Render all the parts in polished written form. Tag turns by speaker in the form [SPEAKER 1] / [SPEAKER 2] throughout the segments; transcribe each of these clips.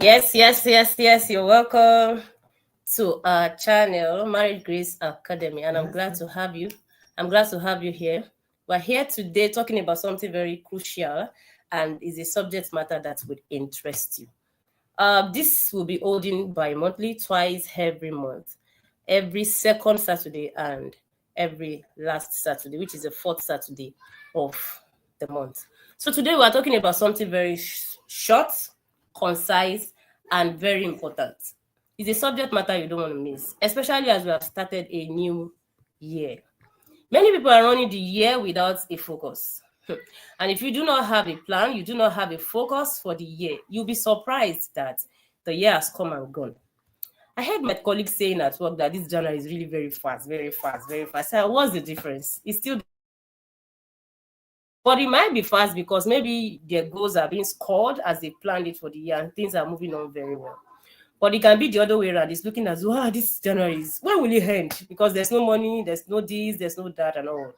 [SPEAKER 1] Yes. You're welcome to our channel, Married Grace Academy, and I'm glad to have you. I'm glad to have you here. We're here today talking about something very crucial and is a subject matter that would interest you. This will be holding bi-monthly, twice every month, every second Saturday and every last Saturday, which is the fourth Saturday of the month. So today we are talking about something very short, concise, and very important. It's a subject matter you don't want to miss, especially as we have started a new year. Many people are running the year without a focus. And if you do not have a plan, you do not have a focus for the year, you'll be surprised that the year has come and gone. I heard my colleagues saying at work that this January is really very fast, very fast, very fast. So what's the difference? It's still, but it might be fast because maybe their goals are being scored as they planned it for the year and things are moving on very well. But it can be the other way around. It's looking as, wow, this January is, when will it end? Because there's no money, there's no this, there's no that and all.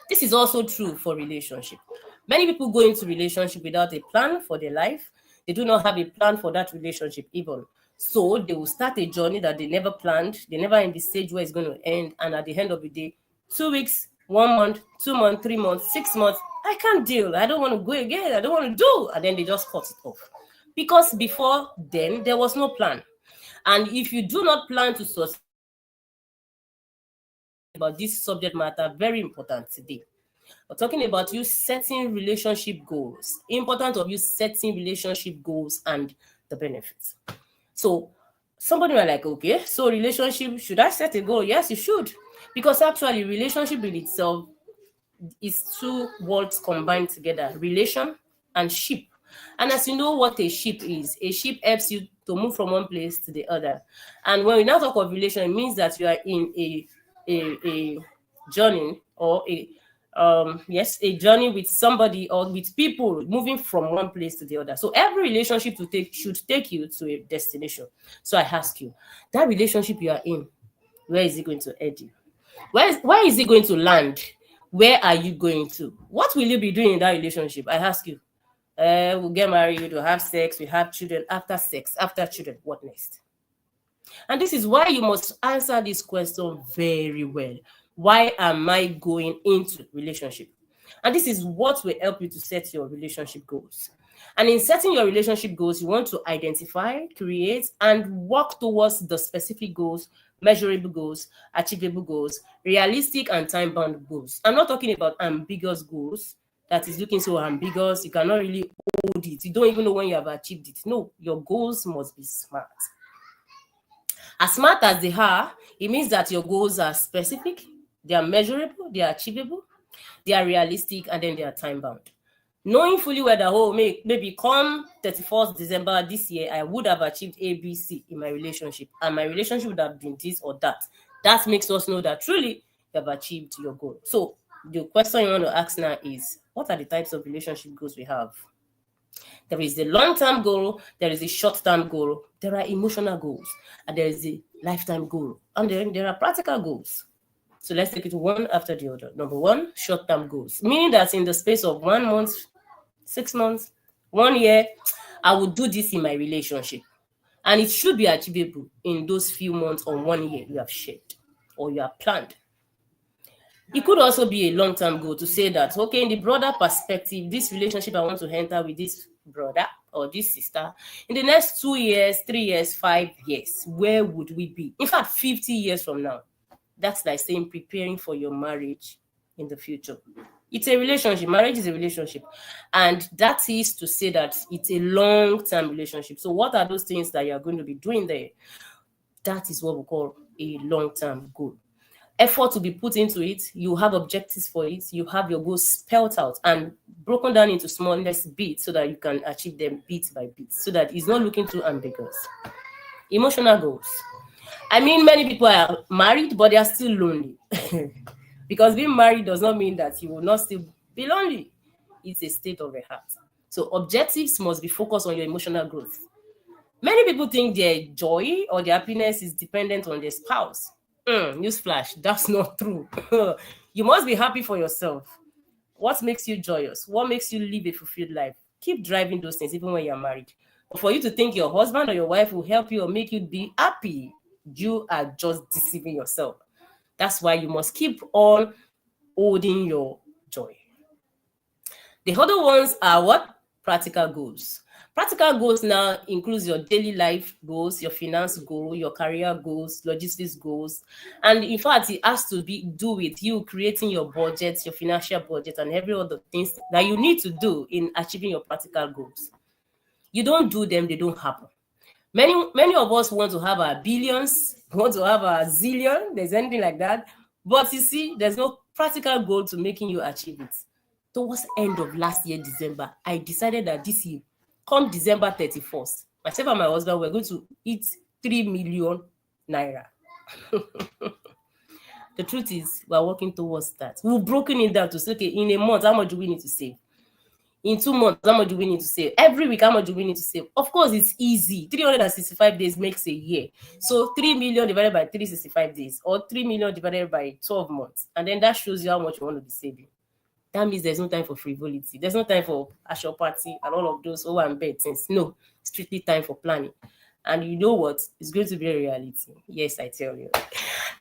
[SPEAKER 1] This is also true for relationship. Many people go into relationship without a plan for their life. They do not have a plan for that relationship even. So they will start a journey that they never planned. They never in the stage where it's going to end. And at the end of the day, 2 weeks, 1 month, 2 months, 3 months, 6 months, I can't deal. I don't want to go again. I don't want to do. And then they just cut it off. Because before then, there was no plan. And if you do not plan to succeed, about this subject matter, very important today. We're talking about you setting relationship goals, important of you setting relationship goals and the benefits. So somebody might like, okay, so relationship, should I set a goal? Yes, you should. Because actually relationship in itself is two words combined together, relation and ship. And as you know what a ship is, a ship helps you to move from one place to the other. And when we now talk of relation, it means that you are in a journey or a journey with somebody or with people moving from one place to the other. So every relationship should take you to a destination. So I ask you, that relationship you are in, where is it going to head you? Where is it going to land? Where are you going to? What will you be doing in that relationship? I ask you. We'll get married, we'll have sex, we have children. After sex, after children, what next? And this is why you must answer this question very well. Why am I going into relationship? And this is what will help you to set your relationship goals. And in setting your relationship goals, you want to identify, create, and work towards the specific goals, measurable goals, achievable goals, realistic and time-bound goals. I'm not talking about ambiguous goals that is looking so ambiguous, you cannot really hold it. You don't even know when you have achieved it. No, your goals must be smart. As smart as they are, it means that your goals are specific, they are measurable, they are achievable, they are realistic, and then they are time-bound. Knowing fully well that, maybe come 31st December this year, I would have achieved ABC in my relationship, and my relationship would have been this or that. That makes us know that truly you have achieved your goal. So the question you want to ask now is, what are the types of relationship goals we have? There is the long-term goal, there is a short-term goal, there are emotional goals, and there is a lifetime goal, and then there are practical goals. So let's take it one after the other. Number one, short-term goals, meaning that in the space of 1 month, 6 months, 1 year, I will do this in my relationship. And it should be achievable in those few months or 1 year you have shared or you have planned. It could also be a long-term goal to say that, okay, in the broader perspective, this relationship I want to enter with this brother or this sister, in the next 2 years, 3 years, 5 years, where would we be? In fact, 50 years from now. That's like saying preparing for your marriage in the future. It's a relationship. Marriage is a relationship. And that is to say that it's a long-term relationship. So what are those things that you're going to be doing there? That is what we call a long-term goal. Effort to be put into it, you have objectives for it, you have your goals spelled out and broken down into smallest bits so that you can achieve them bit by bit, so that it's not looking too ambiguous. Emotional goals. I mean, many people are married, but they are still lonely. Because being married does not mean that you will not still be lonely. It's a state of the heart. So objectives must be focused on your emotional growth. Many people think their joy or their happiness is dependent on their spouse. Newsflash, that's not true. You must be happy for yourself. What makes you joyous? What makes you live a fulfilled life? Keep driving those things even when you're married. But for you to think your husband or your wife will help you or make you be happy, you are just deceiving yourself. That's why you must keep on holding your joy. The other ones are what? Practical goals. Practical goals now includes your daily life goals, your finance goal, your career goals, logistics goals. And in fact, it has to be do with you creating your budget, your financial budget, and every other things that you need to do in achieving your practical goals. You don't do them, they don't happen. Many of us want to have our billions, want to have our zillion, there's anything like that. But you see, there's no practical goal to making you achieve it. Towards the end of last year, December, I decided that this year, come December 31st, myself and my husband were going to eat 3 million naira. The truth is, we're working towards that. We've broken it down to say, okay, in a month, how much do we need to save? In 2 months, how much do we need to save? Every week, how much do we need to save? Of course, it's easy. 365 days makes a year. So 3 million divided by 365 days, or 3 million divided by 12 months. And then that shows you how much you want to be saving. That means there's no time for frivolity. There's no time for a show party and all of those and bed things. No, strictly time for planning. And you know what? It's going to be a reality. Yes, I tell you.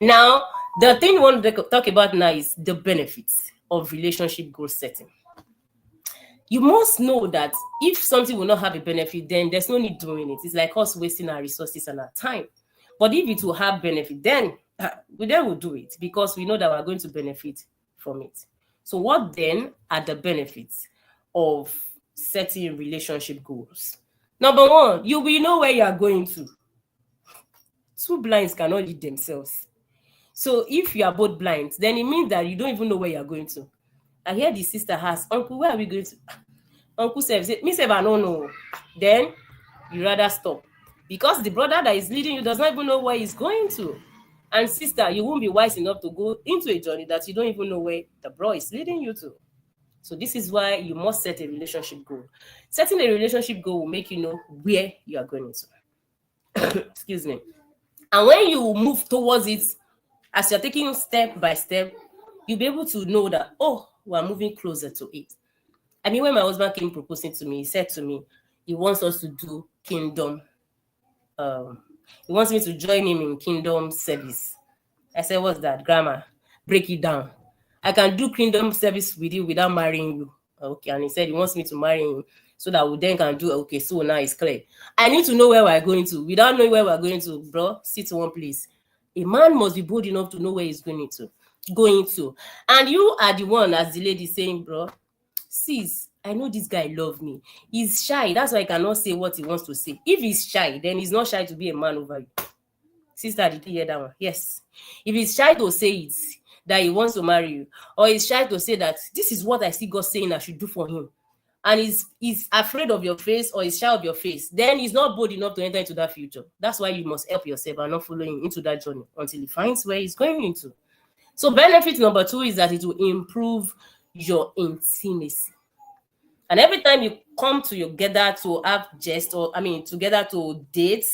[SPEAKER 1] Now, the thing we want to talk about now is the benefits of relationship goal setting. You must know that if something will not have a benefit, then there's no need doing it. It's like us wasting our resources and our time. But if it will have benefit, then we will do it because we know that we're going to benefit from it. So what then are the benefits of setting relationship goals? Number one, you will know where you are going to. Two blinds cannot lead themselves. So if you are both blind, then it means that you don't even know where you are going to. I hear the sister ask, Uncle, where are we going to? Uncle says, me say, I don't know. Then you rather stop. Because the brother that is leading you does not even know where he's going to. And sister, you won't be wise enough to go into a journey that you don't even know where the bro is leading you to. So this is why you must set a relationship goal. Setting a relationship goal will make you know where you are going to. Excuse me. And when you move towards it, as you're taking step by step, you'll be able to know that, oh, we're moving closer to it. I mean, when my husband came proposing to me, he said to me, he wants us to do kingdom. He wants me to join him in kingdom service. I said, what's that? Grammar. Break it down. I can do kingdom service with you without marrying you. Okay. And he said he wants me to marry him so that we then can do, okay, so now it's clear. I need to know where we're going to. Without knowing where we're going to, bro, sit in one place. A man must be bold enough to know where he's going to. And you are the one, as the lady saying, bro, sis, I know this guy loves me. He's shy. That's why I cannot say what he wants to say. If he's shy, then he's not shy to be a man over you. Sister, did you hear that one? Yes. If he's shy to say it, that he wants to marry you, or he's shy to say that this is what I see God saying I should do for him, and he's afraid of your face or he's shy of your face, then he's not bold enough to enter into that future. That's why you must help yourself and not follow him into that journey until he finds where he's going into. So benefit number 2 is that it will improve your intimacy. And every time you come together to have jest, together to date,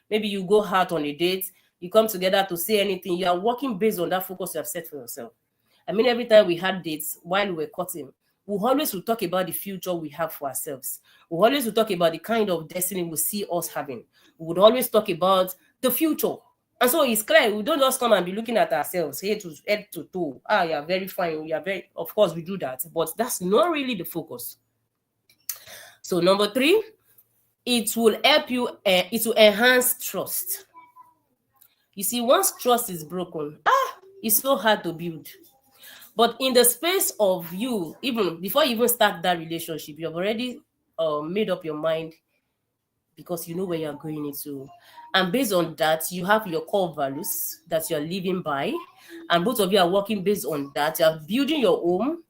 [SPEAKER 1] maybe you go out on a date, you come together to say anything, you are working based on that focus you have set for yourself. I mean, every time we had dates while we were cutting, we always will talk about the future we have for ourselves. We always will talk about the kind of destiny we see us having. We would always talk about the future. And so it's clear, we don't just come and be looking at ourselves head to toe. You're very fine. Of course, we do that, but that's not really the focus. So number 3, it will help you, it will enhance trust. You see, once trust is broken, it's so hard to build. But in the space of you, even before you even start that relationship, you have already made up your mind because you know where you're going into. And based on that, you have your core values that you're living by. And both of you are working based on that. You're building your home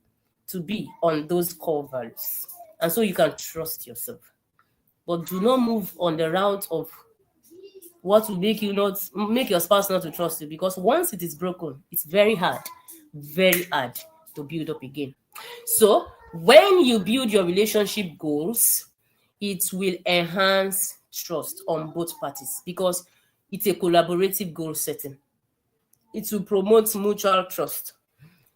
[SPEAKER 1] to be on those core values. And so you can trust yourself. But do not move on the route of what will make your spouse not to trust you. Because once it is broken, it's very hard to build up again. So when you build your relationship goals, it will enhance trust on both parties because it's a collaborative goal setting. It will promote mutual trust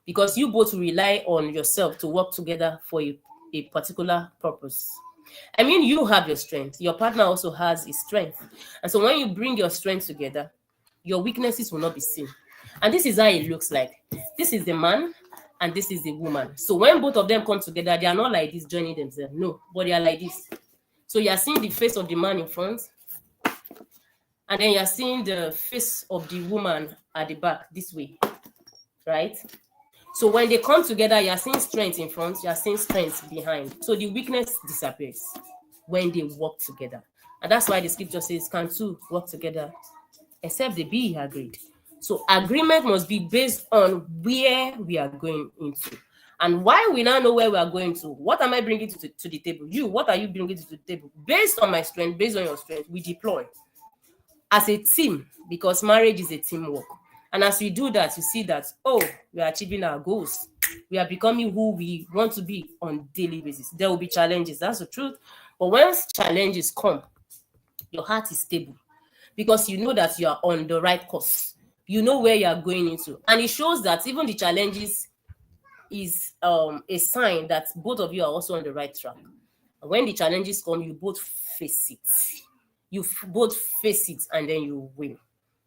[SPEAKER 1] because you both rely on yourself to work together for a particular purpose. I mean, you have your strength. Your partner also has his strength. And so when you bring your strength together, your weaknesses will not be seen. And this is how it looks like. This is the man and this is the woman. So when both of them come together, they are not like this joining themselves. No, but they are like this. So you are seeing the face of the man in front, and then you are seeing the face of the woman at the back this way, right? So when they come together, you are seeing strength in front, you are seeing strength behind. So the weakness disappears when they work together. And that's why the scripture says, can two work together except they be agreed? So agreement must be based on where we are going into. And why we now know where we are going to, what am I bringing to the table? You, what are you bringing to the table? Based on my strength, based on your strength, we deploy as a team, because marriage is a teamwork. And as we do that, you see that, oh, we are achieving our goals. We are becoming who we want to be on daily basis. There will be challenges, that's the truth. But once challenges come, your heart is stable because you know that you are on the right course. You know where you are going into. And it shows that even the challenges is a sign that both of you are also on the right track. And when the challenges come, you both face it. Both face it and then you win.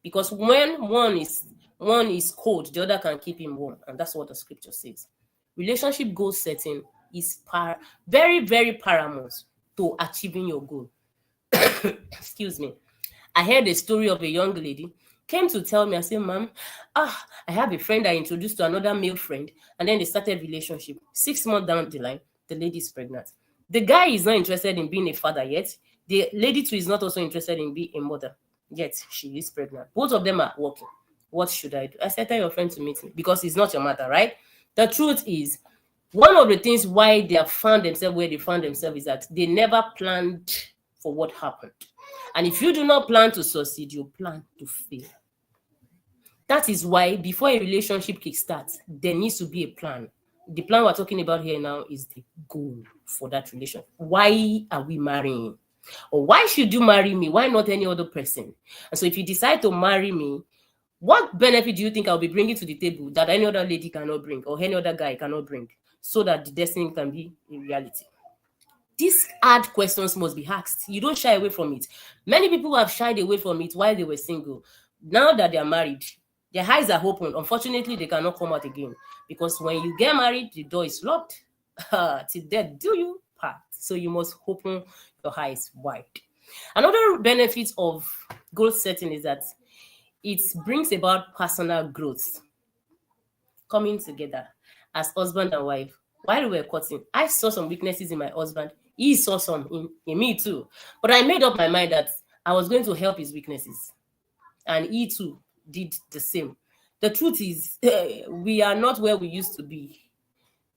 [SPEAKER 1] Because when one is cold, the other can keep him warm. And that's what the scripture says. Relationship goal setting is very, very paramount to achieving your goal. Excuse me. I heard a story of a young lady came to tell me, I said, ma'am, I have a friend I introduced to another male friend, and then they started relationship. 6 months down the line, the lady is pregnant. The guy is not interested in being a father yet. The lady too is not also interested in being a mother, yet she is pregnant. Both of them are working. What should I do? I said, tell your friend to meet me, because it's not your matter, right? The truth is, one of the things why they have found themselves where they found themselves is that they never planned for what happened. And if you do not plan to succeed, you plan to fail. That is why before a relationship kickstarts, there needs to be a plan. The plan we're talking about here now is the goal for that relation. Why are we marrying? Or why should you marry me? Why not any other person? And so if you decide to marry me, what benefit do you think I'll be bringing to the table that any other lady cannot bring or any other guy cannot bring, so that the destiny can be a reality? These hard questions must be asked. You don't shy away from it. Many people have shied away from it while they were single. Now that they are married, their eyes are open. Unfortunately, they cannot come out again, because when you get married, the door is locked. Till death do you part. So you must open your eyes wide. Another benefit of goal setting is that it brings about personal growth. Coming together as husband and wife. While we were courting, I saw some weaknesses in my husband. He saw some in me too. But I made up my mind that I was going to help his weaknesses. And he too did the same. The truth is, we are not where we used to be,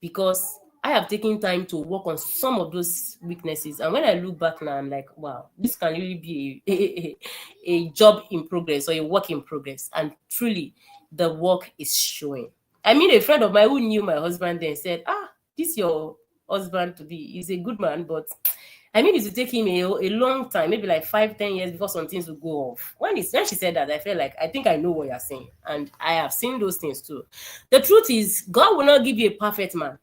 [SPEAKER 1] because I have taken time to work on some of those weaknesses. And when I look back now, I'm like, wow, this can really be a job in progress or a work in progress. And truly, the work is showing. I mean, a friend of mine who knew my husband then said, this your husband to be. He's a good man, but I mean, it will take him a long time, maybe like 5-10 years before some things will go off. When she said that, I felt like, I think I know what you're saying. And I have seen those things too. The truth is, God will not give you a perfect man.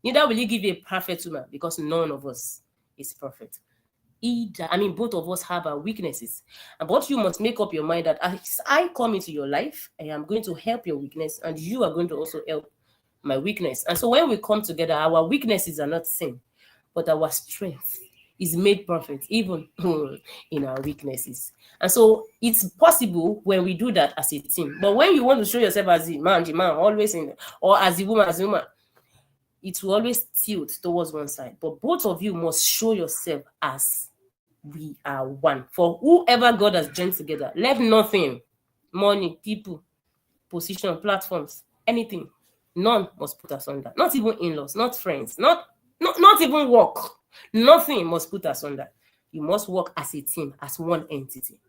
[SPEAKER 1] Neither will he give you a perfect woman, because none of us is perfect. Both of us have our weaknesses. And what you must make up your mind that as I come into your life, I am going to help your weakness, and you are going to also help my weakness. And so when we come together, our weaknesses are not seen, but our strength is made perfect, even in our weaknesses. And so it's possible when we do that as a team. But when you want to show yourself as the man, always or as the woman, it will always tilt towards one side. But both of you must show yourself as we are one. For whoever God has joined together, let nothing, money, people, position, platforms, anything, none must put us under. Not even in-laws, not friends, not even work. Nothing must put us under. You must work as a team, as one entity.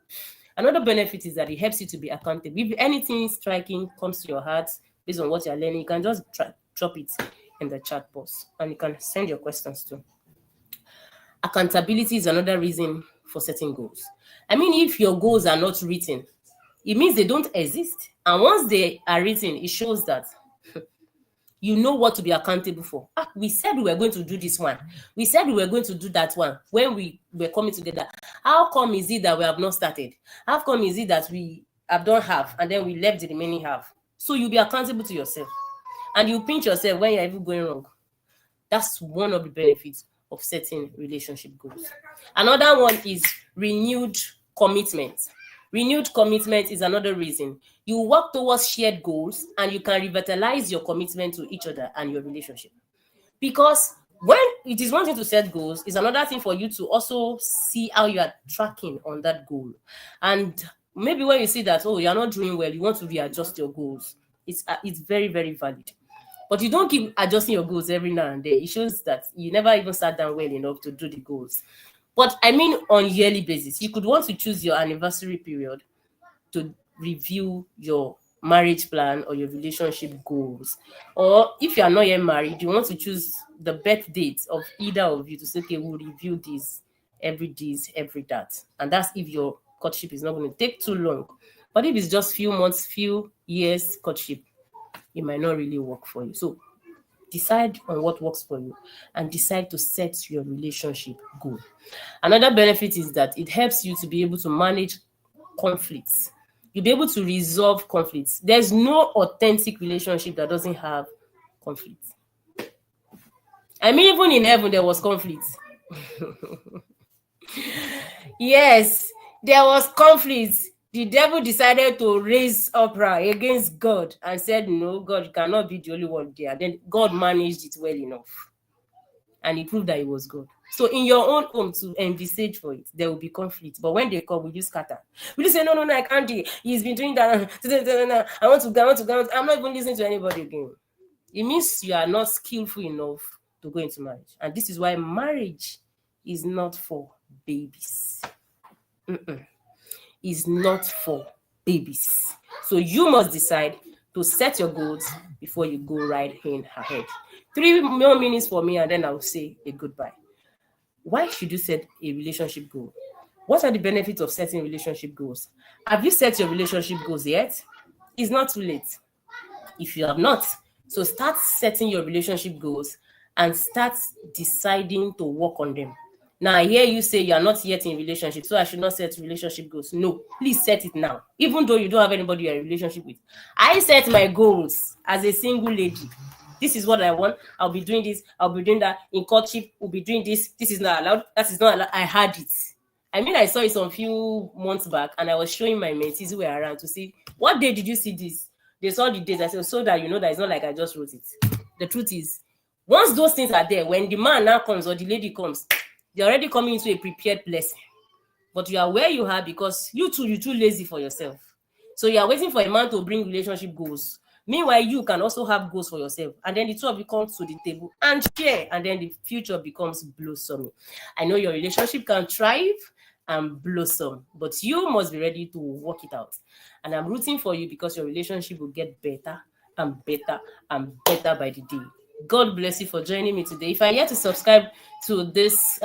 [SPEAKER 1] Another benefit is that it helps you to be accountable. If anything striking comes to your heart based on what you're learning, you can just drop it in the chat box, and you can send your questions too. Accountability is another reason for setting goals. I mean, if your goals are not written, it means they don't exist. And once they are written, it shows that You know what to be accountable for. We said we were going to do this one. We said we were going to do that one when we were coming together. How come is it that we have not started? How come is it that we have done half and then we left the remaining half? So you'll be accountable to yourself. And you pinch yourself when you're even going wrong. That's one of the benefits of setting relationship goals. Another one is renewed commitment. Renewed commitment is another reason. You work towards shared goals and you can revitalize your commitment to each other and your relationship. Because when it is one thing to set goals, it's another thing for you to also see how you are tracking on that goal. And maybe when you see that, oh, you're not doing well, you want to readjust your goals. It's very, very valid. But you don't keep adjusting your goals every now and then. It shows that you never even sat down well enough to do the goals. But I mean on yearly basis, you could want to choose your anniversary period to review your marriage plan or your relationship goals. Or if you are not yet married, you want to choose the birth date of either of you to say, okay, we'll review this, every that. And that's if your courtship is not going to take too long. But if it's just few months, few years courtship, it might not really work for you. So decide on what works for you and decide to set your relationship goal. Another benefit is that it helps you to be able to manage conflicts. You'll be able to resolve conflicts. There's no authentic relationship that doesn't have conflict. I mean, even in heaven, there was conflict. Yes, there was conflict. The devil decided to raise uproar against God and said, no, God cannot be the only one there. Then God managed it well enough. And he proved that he was God. So in your own home to envisage for it, there will be conflict. But when they come, will you scatter? Will you say, no, I can't do it. He's been doing that. I want to go. I'm not even listening to anybody again. It means you are not skillful enough to go into marriage. And this is why marriage is not for babies. Is not for babies. So you must decide to set your goals before you go right in ahead. 3 more minutes for me and then I'll say a goodbye. Why should you set a relationship goal? What are the benefits of setting relationship goals? Have you set your relationship goals yet? It's not too late. If you have not, so start setting your relationship goals and start deciding to work on them. Now, I hear you say you are not yet in relationship, so I should not set relationship goals. No, please set it now. Even though you don't have anybody you're in a relationship with. I set my goals as a single lady. This is what I want. I'll be doing this. I'll be doing that. In courtship, we'll be doing this. This is not allowed. That is not allowed. I had it. I mean, I saw it some few months back, and I was showing my mates who were around to see, what day did you see this? They saw the dates. I said, so that you know that it's not like I just wrote it. The truth is, once those things are there, when the man now comes or the lady comes, they're already coming into a prepared place. But you are where you are because you're too lazy for yourself. So you are waiting for a man to bring relationship goals. Meanwhile, you can also have goals for yourself. And then the two of you come to the table and share. And then the future becomes blossoming. I know your relationship can thrive and blossom, but you must be ready to work it out. And I'm rooting for you because your relationship will get better and better and better by the day. God bless you for joining me today. If I yet to subscribe to this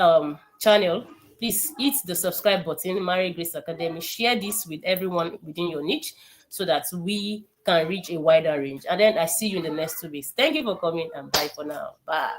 [SPEAKER 1] channel, please hit the subscribe button, Mary Grace Academy. Share this with everyone within your niche so that we can reach a wider range. And then I see you in the next 2 weeks. Thank you for coming and bye for now. Bye.